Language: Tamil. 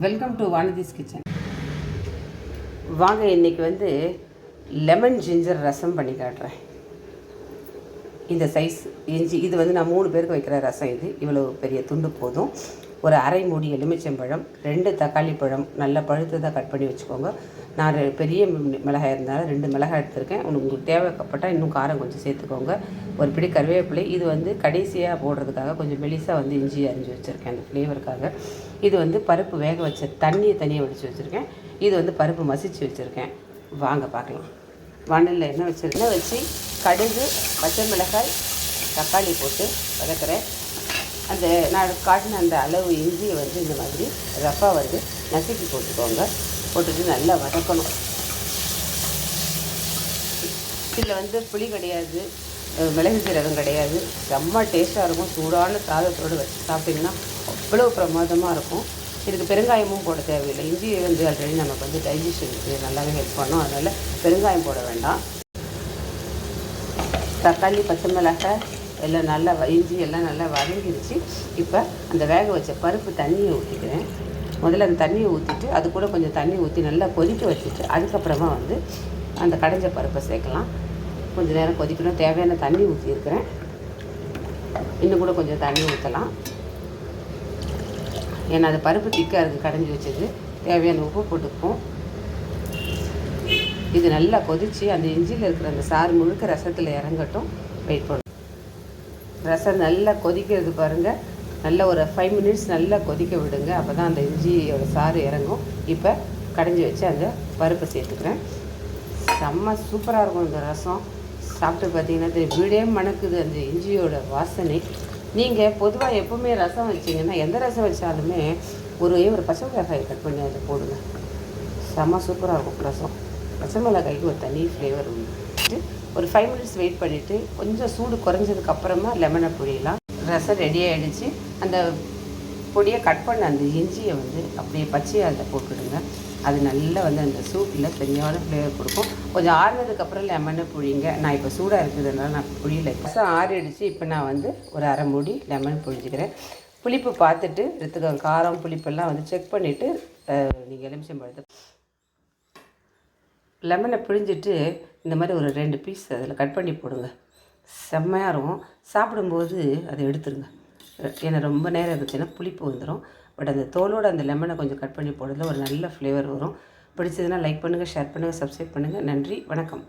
Welcome to Vanathi's kitchen. வாங்க இன்றைக்கி வந்து லெமன் ஜிஞ்சர் ரசம் பண்ணி காட்டுறேன். இந்த சைஸ் இஞ்சி இது வந்து நான் 3 பேருக்கு வைக்கிற ரசம். இது இவ்வளோ பெரிய துண்டு போதும். ஒரு அரை மூடி எலுமிச்சம்பழம், 2 தக்காளி பழம் நல்லா பழுத்ததாக கட் பண்ணி வச்சுக்கோங்க. நான் பெரிய மிளகாய் இருந்தாலும் 2 மிளகாய் எடுத்திருக்கேன். உங்களுக்கு தேவைப்பட்டால் இன்னும் காரம் கொஞ்சம் சேர்த்துக்கோங்க. ஒரு பிடி கருவேப்பிலை, இது வந்து கடைசியாக போடுறதுக்காக கொஞ்சம் மெலிசாக வந்து இஞ்சி அரிஞ்சு வச்சுருக்கேன் அந்த ஃப்ளேவருக்காக. இது வந்து பருப்பு வேக வச்ச தண்ணியை தனியாக வடித்து வச்சுருக்கேன். இது வந்து பருப்பு மசிச்சு வச்சுருக்கேன். வாங்க பார்க்கலாம். வானலில் எண்ணெய் வச்சுருக்கேன். வச்சு கடுகு, பச்சை மிளகாய், தக்காளி போட்டு வதக்கிறேன். அந்த நான் காட்டின அந்த அளவு இஞ்சியை வந்து இந்த மாதிரி ரஃப்பாக வந்து நசுக்கி போட்டுக்கோங்க. போட்டுட்டு நல்லா வதக்கணும். இதில் வந்து புளி கிடையாது, மிளகு சீரகம் கிடையாது. செம்ம டேஸ்ட்டாக இருக்கும். சூடான சாதத்தோடு வச்சு சாப்பிட்டிங்கன்னா அவ்வளோ பிரமாதமாக இருக்கும். இதுக்கு பெருங்காயமும் போட தேவையில்லை. இஞ்சி வந்து ஆல்ரெடி நமக்கு வந்து டைஜஷனுக்கு நல்லாவே ஹெல்ப் பண்ணும். அதனால் பெருங்காயம் போட வேண்டாம். தக்காளி, பச்சை மிளகாய் எல்லாம் நல்லா இஞ்சி எல்லாம் நல்லா வதங்கிடுச்சு. இப்போ அந்த வேக வச்ச பருப்பு தண்ணியை ஊற்றிக்கிறேன். முதல்ல அந்த தண்ணியை ஊற்றிட்டு அது கூட கொஞ்சம் தண்ணி ஊற்றி நல்லா கொதிக்க வச்சுட்டு அதுக்கப்புறமா வந்து அந்த கடைஞ்ச பருப்பை சேர்க்கலாம். கொஞ்சம் நேரம் கொதிக்கணும். தேவையான தண்ணி ஊற்றியிருக்கிறேன். இன்னும் கூட கொஞ்சம் தண்ணி ஊற்றலாம். ஏன்னா அது பருப்பு திக்காக இருக்குது கடைஞ்சி வச்சது. தேவையான உப்பு போட்டுப்போம். இது நல்லா கொதித்து அந்த இஞ்சியில் இருக்கிற அந்த சாறு முழுக்க ரசத்தில் இறங்கட்டும். வெயிட் பண்ணும். ரசம் நல்லா கொதிக்கிறது பாருங்கள். நல்லா ஒரு 5 மினிட்ஸ் நல்லா கொதிக்க விடுங்க. அப்போ தான் அந்த இஞ்சியோட சாறு இறங்கும். இப்போ கடைஞ்சி வச்சு அந்த பருப்பை சேர்த்துக்கிறேன். செம்ம சூப்பராக இருக்கும் இந்த ரசம். சாப்பிட்டு பார்த்தீங்கன்னா வீடே மணக்குது அந்த இஞ்சியோட வாசனை. நீங்கள் பொதுவாக எப்போவுமே ரசம் வச்சிங்கன்னா எந்த ரசம் வச்சாலுமே ஒரே ஒரு பச்சை மிளகாய் கட் பண்ணி அதை போடுங்க. செம்ம சூப்பராக இருக்கும் ரசம். பச்சை மிளகாய்க்கு ஒரு தனி ஃப்ளேவர் உண்டு. ஒரு 5 மினிட்ஸ் வெயிட் பண்ணிவிட்டு கொஞ்சம் சூடு குறைஞ்சதுக்கப்புறமா லெமனை புழியலாம். ரசம் ரெடி ஆகிடுச்சு. அந்த பொடியை கட் பண்ண அந்த இஞ்சியை வந்து அப்படியே பச்சையாக அதில் போட்டுடுங்க. அது நல்லா வந்து அந்த சூட்டில் சரியான ஃப்ளேவர் கொடுக்கும். கொஞ்சம் ஆறுனதுக்கப்புறம் லெமனை புழிங்க. நான் இப்போ சூடாக இருக்குதுனால நான் புழியலை. ரசம் ஆறிடுச்சு. இப்போ நான் வந்து ஒரு அரை மூடி லெமன் புழிஞ்சிக்கிறேன். புளிப்பு பார்த்துட்டு எடுத்துக்கோங்க. காரம் புளிப்பெல்லாம் வந்து செக் பண்ணிவிட்டு நீங்கள் எலுமிச்சம்பழத்தை லெமனை பிழிஞ்சிட்டு இந்த மாதிரி ஒரு 2 பீஸ் அதில் கட் பண்ணி போடுங்க. செம்மையாக இருக்கும். சாப்பிடும்போது அதை எடுத்துருங்க. ஏன்னா ரொம்ப நேரம் இருந்துச்சுன்னா புளிப்பு வந்துடும். பட் அந்த தோலோடு அந்த லெமனை கொஞ்சம் கட் பண்ணி போடுறதுல ஒரு நல்ல ஃப்ளேவர் வரும். பிடிச்சதுன்னா லைக் பண்ணுங்கள், ஷேர் பண்ணுங்கள், சப்ஸ்கிரைப் பண்ணுங்கள். நன்றி, வணக்கம்.